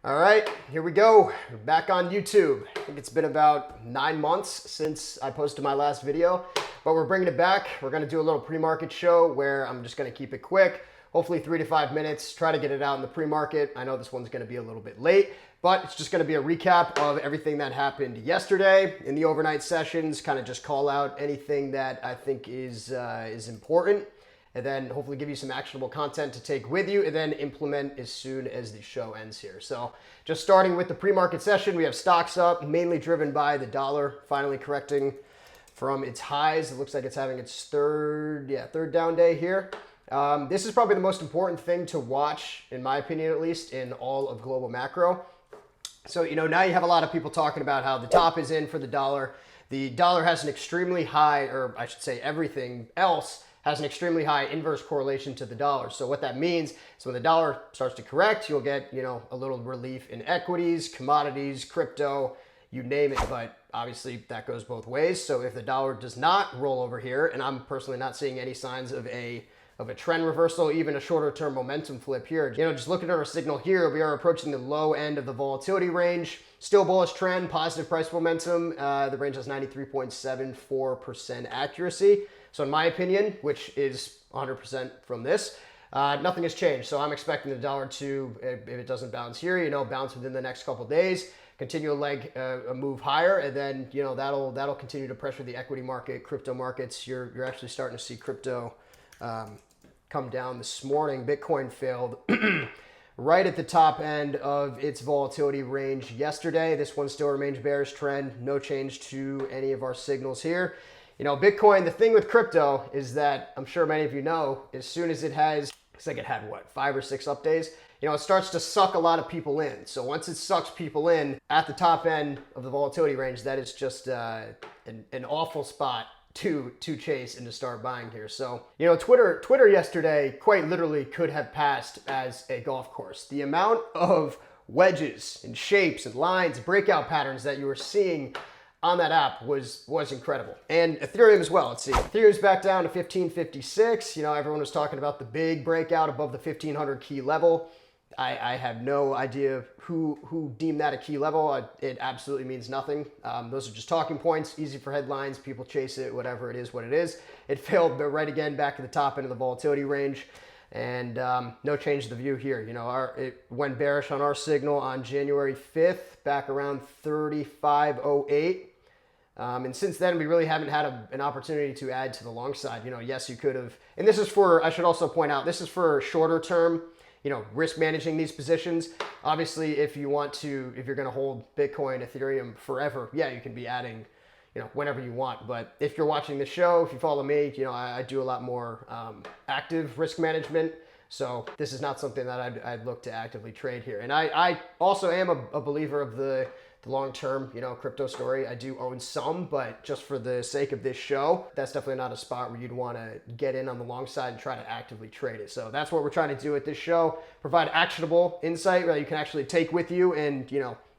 All right, here we go. We're back on YouTube. I think it's been about 9 months since I posted my last video, but we're bringing it back. We're going to do a little pre-market show where I'm just going to keep it quick, hopefully 3 to 5 minutes, try to get it out in the pre-market. I know this one's going to be a little bit late, but it's just going to be a recap of everything that happened yesterday in the overnight sessions, kind of just call out anything that I think is important, and then hopefully give you some actionable content to take with you and then implement as soon as the show ends here. So just starting with the pre-market session, we have stocks up, mainly driven by the dollar finally correcting from its highs. It looks like it's having its third down day here. This is probably the most important thing to watch, in my opinion at least, in all of global macro. So, now you have a lot of people talking about how the top is in for the dollar. The dollar has an extremely high, or I should say everything else has an extremely high inverse correlation to the dollar. So what that means is when the dollar starts to correct, you'll get, a little relief in equities, commodities, crypto, you name it. But obviously that goes both ways. So if the dollar does not roll over here, and I'm personally not seeing any signs of a trend reversal, even a shorter term momentum flip here, just looking at our signal here, we are approaching the low end of the volatility range. Still bullish trend, positive price momentum. The range has 93.74% accuracy. So in my opinion, which is 100% from this, nothing has changed. So I'm expecting the dollar to, if it doesn't bounce here, bounce within the next couple of days, continue a move higher, and then that'll continue to pressure the equity market, crypto markets. You're actually starting to see crypto come down this morning. Bitcoin failed right at the top end of its volatility range yesterday. This one still remains bearish trend. No change to any of our signals here. Bitcoin, the thing with crypto is that I'm sure many of you know, as soon as it has, looks like it had 5 or 6 up days, it starts to suck a lot of people in. So once it sucks people in at the top end of the volatility range, that is just an awful spot to chase and to start buying here. So, Twitter yesterday quite literally could have passed as a golf course. The amount of wedges and shapes and lines, breakout patterns that you were seeing on that app was incredible. And Ethereum as well. Let's see. Ethereum's back down to 1556. Everyone was talking about the big breakout above the 1500 key level. I have no idea who deemed that a key level. It absolutely means nothing. Those are just talking points, easy for headlines. People chase it, whatever it is, what it is. It failed, but right again, back to the top end of the volatility range. And no change to the view here. It went bearish on our signal on January 5th, back around 3508. And since then, we really haven't had an opportunity to add to the long side. Yes, you could have. And this is for, I should also point out, this is for shorter term, risk managing these positions. Obviously, if you're going to hold Bitcoin, Ethereum forever, yeah, you can be adding, whenever you want. But if you're watching the show, if you follow me, I do a lot more active risk management. So this is not something that I'd look to actively trade here. And I also am a believer of the long-term, crypto story. I do own some, but just for the sake of this show, that's definitely not a spot where you'd want to get in on the long side and try to actively trade it. So that's what we're trying to do at this show, provide actionable insight that you can actually take with you and,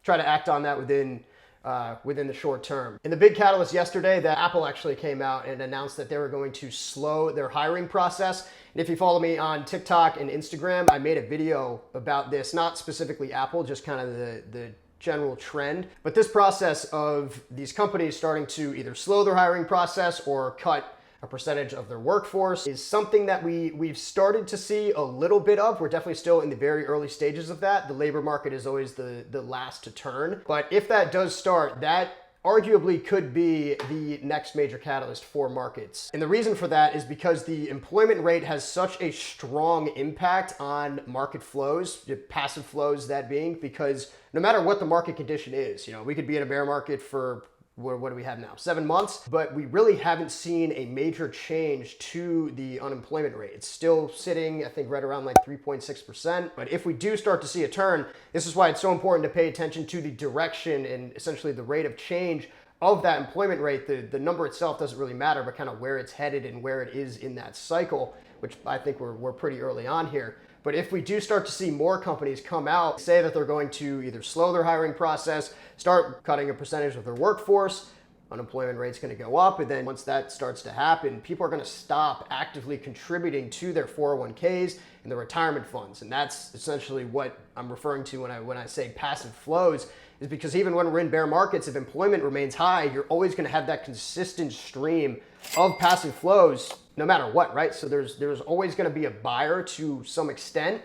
try to act on that within the short term. And the big catalyst yesterday, that Apple actually came out and announced that they were going to slow their hiring process. And if you follow me on TikTok and Instagram, I made a video about this, not specifically Apple, just kind of the general trend. But this process of these companies starting to either slow their hiring process or cut a percentage of their workforce is something that we've started to see a little bit of. We're definitely still in the very early stages of that. The labor market is always the last to turn. But if that does start, that arguably could be the next major catalyst for markets. And the reason for that is because the employment rate has such a strong impact on market flows, passive flows that being, because no matter what the market condition is, we could be in a bear market for, what do we have now? 7 months, but we really haven't seen a major change to the unemployment rate. It's still sitting, I think, right around 3.6%. But if we do start to see a turn, this is why it's so important to pay attention to the direction and essentially the rate of change of that employment rate. The number itself doesn't really matter, but kind of where it's headed and where it is in that cycle, which I think we're pretty early on here. But if we do start to see more companies come out, say that they're going to either slow their hiring process, start cutting a percentage of their workforce, unemployment rate's going to go up. And then once that starts to happen, people are going to stop actively contributing to their 401ks and their retirement funds. And that's essentially what I'm referring to when I say passive flows, is because even when we're in bear markets, if employment remains high, you're always going to have that consistent stream of passive flows no matter what, right? So there's always going to be a buyer to some extent.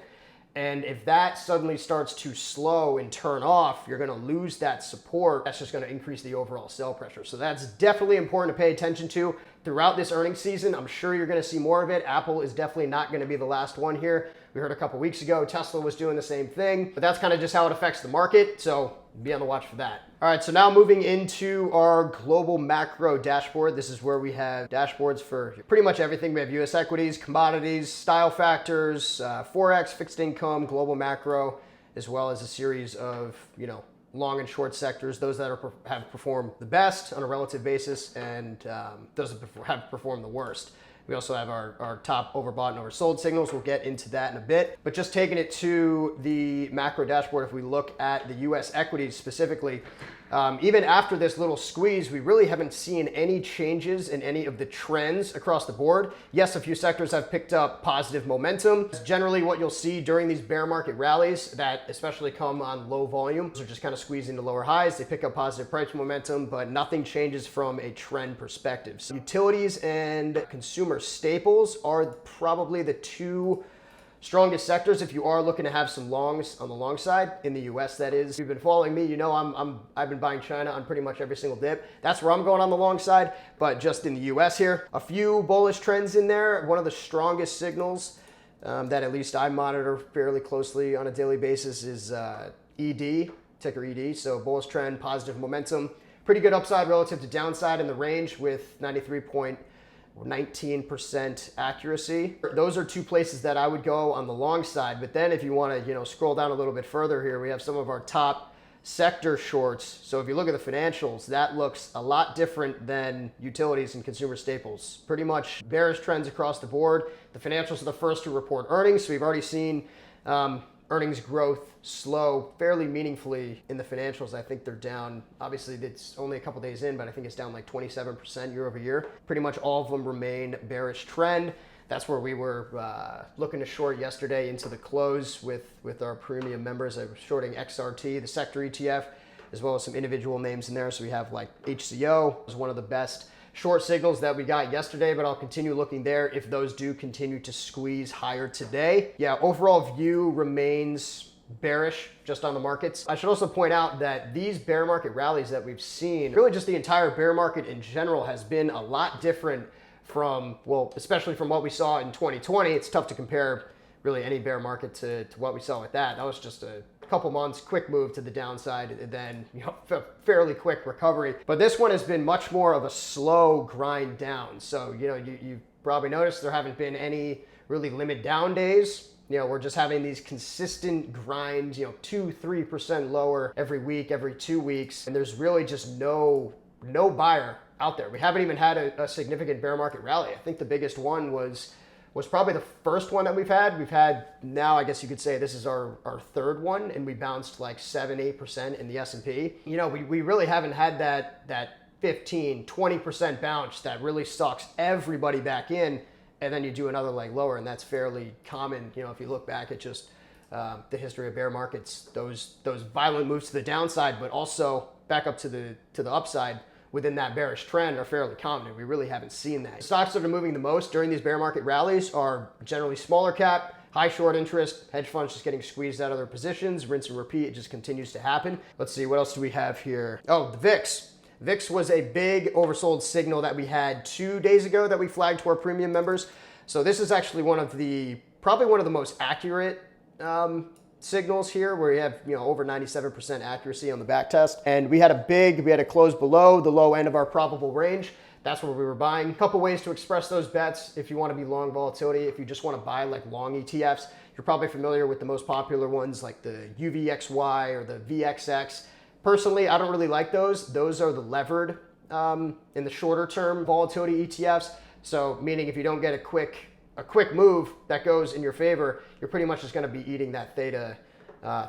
And if that suddenly starts to slow and turn off, you're going to lose that support. That's just going to increase the overall sell pressure. So that's definitely important to pay attention to throughout this earnings season. I'm sure you're going to see more of it. Apple is definitely not going to be the last one here. We heard a couple weeks ago Tesla was doing the same thing, but that's kind of just how it affects the market. So be on the watch for that. All right, so now moving into our global macro dashboard. This is where we have dashboards for pretty much everything. We have US equities, commodities, style factors, Forex, fixed income, global macro, as well as a series of, long and short sectors, those that have performed the best on a relative basis, and those that have performed the worst. We also have our top overbought and oversold signals. We'll get into that in a bit. But just taking it to the macro dashboard, if we look at the US equities specifically, even after this little squeeze, we really haven't seen any changes in any of the trends across the board. Yes, a few sectors have picked up positive momentum. It's generally what you'll see during these bear market rallies that especially come on low volume. So just kind of squeezing to lower highs. They pick up positive price momentum, but nothing changes from a trend perspective. So utilities and consumer staples are probably the two strongest sectors if you are looking to have some longs on the long side in the US, that is. If you've been following me, I've been buying China on pretty much every single dip. That's where I'm going on the long side, but just in the US here. A few bullish trends in there. One of the strongest signals that at least I monitor fairly closely on a daily basis is ED, ticker ED. So bullish trend, positive momentum. Pretty good upside relative to downside in the range with 19% accuracy. Those are two places that I would go on the long side. But then if you want to, scroll down a little bit further here, we have some of our top sector shorts. So if you look at the financials, that looks a lot different than utilities and consumer staples. Pretty much bearish trends across the board. The financials are the first to report earnings. So we've already seen earnings growth slow fairly meaningfully in the financials. I think they're down, obviously it's only a couple days in, but I think it's down like 27% year over year. Pretty much all of them remain bearish trend. That's where we were looking to short yesterday into the close with our premium members. I was shorting XRT, the sector ETF, as well as some individual names in there. So we have like HCO is one of the best short signals that we got yesterday, but I'll continue looking there if those do continue to squeeze higher today. Yeah, overall view remains bearish just on the markets. I should also point out that these bear market rallies that we've seen, really just the entire bear market in general, has been a lot different from, well, especially from what we saw in 2020. It's tough to compare really any bear market to what we saw with that. That was just a couple months, quick move to the downside, and then fairly quick recovery. But this one has been much more of a slow grind down. So you probably noticed there haven't been any really limit down days. We're just having these consistent grinds, 2-3% lower every week, every 2 weeks, and there's really just no buyer out there. We haven't even had a significant bear market rally. I think the biggest one was probably the first one that we've had. We've had now, I guess you could say this is our third one, and we bounced like 7-8% in the S&P. We really haven't had that 15-20% bounce that really sucks everybody back in, and then you do another leg lower, and that's fairly common. If you look back at just the history of bear markets, those violent moves to the downside, but also back up to the upside within that bearish trend are fairly common, and we really haven't seen that. Stocks that are moving the most during these bear market rallies are generally smaller cap, high short interest, hedge funds just getting squeezed out of their positions, rinse and repeat, it just continues to happen. Let's see, what else do we have here? Oh, the VIX. VIX was a big oversold signal that we had 2 days ago that we flagged to our premium members. So this is actually probably one of the most accurate signals here, where you have over 97% accuracy on the back test, and we had a close below the low end of our probable range. That's where we were buying. A couple ways to express those bets if you want to be long volatility. If you just want to buy like long ETFs, you're probably familiar with the most popular ones like the UVXY or the VXX. Personally, I don't really like those. Those are the levered in the shorter term volatility ETFs. So meaning if you don't get a quick move that goes in your favor, you're pretty much just going to be eating that theta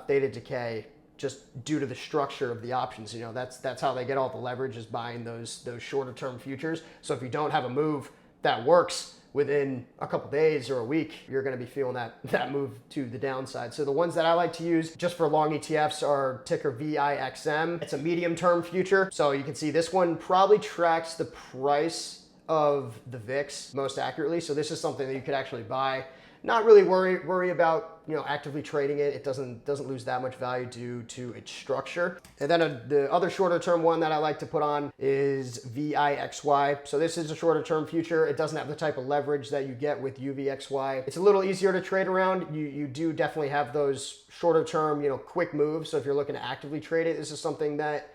decay just due to the structure of the options. You know, that's how they get all the leverage, is buying those shorter term futures. So if you don't have a move that works within a couple days or a week, you're going to be feeling that move to the downside. So the ones that I like to use just for long ETFs are ticker VIXM. It's a medium term future. So you can see this one probably tracks the price of the VIX most accurately. So this is something that you could actually buy. Not really worry about, you know, actively trading it. It doesn't lose that much value due to its structure. And then the other shorter term one that I like to put on is VIXY. So this is a shorter term future. It doesn't have the type of leverage that you get with UVXY. It's a little easier to trade around. You do definitely have those shorter term, you know, quick moves. So if you're looking to actively trade it, this is something that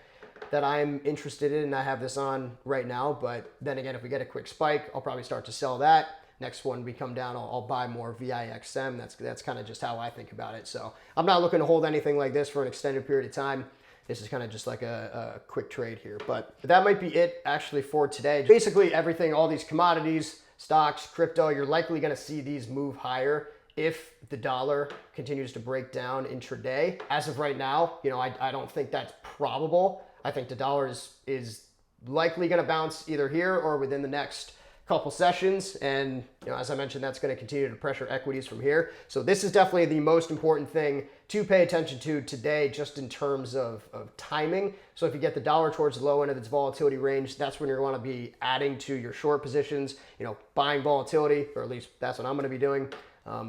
I'm interested in, and I have this on right now. But then again, if we get a quick spike, I'll probably start to sell that. Next one we come down, I'll buy more VIXM. That's kind of just how I think about it. So I'm not looking to hold anything like this for an extended period of time. This is kind of just like a quick trade here. But that might be it actually for today. Basically everything, all these commodities, stocks, crypto, you're likely going to see these move higher if the dollar continues to break down intraday. As of right now, you know, I don't think that's probable. I think the dollar is likely going to bounce either here or within the next couple sessions, and you know, as I mentioned, that's going to continue to pressure equities from here. So this is definitely the most important thing to pay attention to today, just in terms of timing. So if you get the dollar towards the low end of its volatility range, that's when you're going to be adding to your short positions, you know, buying volatility, or at least that's what I'm going to be doing.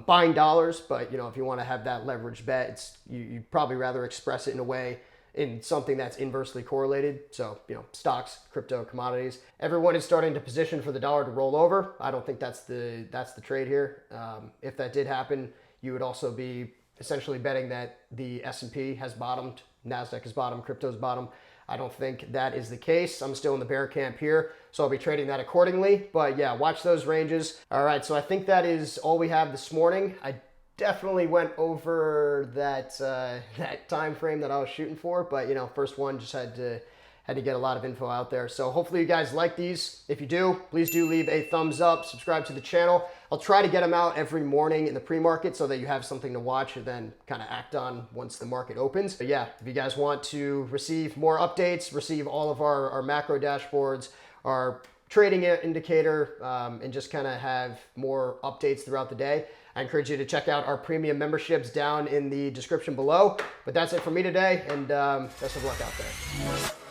Buying dollars, but you know, if you want to have that leverage bet, you'd probably rather express it in a way, in something that's inversely correlated. So, you know, stocks, crypto, commodities. Everyone is starting to position for the dollar to roll over. I don't think that's the trade here. If that did happen, you would also be essentially betting that the S&P has bottomed, NASDAQ has bottomed, crypto's bottomed. I don't think that is the case. I'm still in the bear camp here, so I'll be trading that accordingly. But yeah, watch those ranges. All right, so I think that is all we have this morning. I definitely went over that time frame that I was shooting for, but you know, first one, just had to get a lot of info out there. So hopefully you guys like these. If you do, please do leave a thumbs up, subscribe to the channel. I'll try to get them out every morning in the pre-market so that you have something to watch and then kind of act on once the market opens. But yeah, if you guys want to receive more updates, receive all of our macro dashboards, our trading indicator, and just kind of have more updates throughout the day, I encourage you to check out our premium memberships down in the description below. But that's it for me today, and best of luck out there.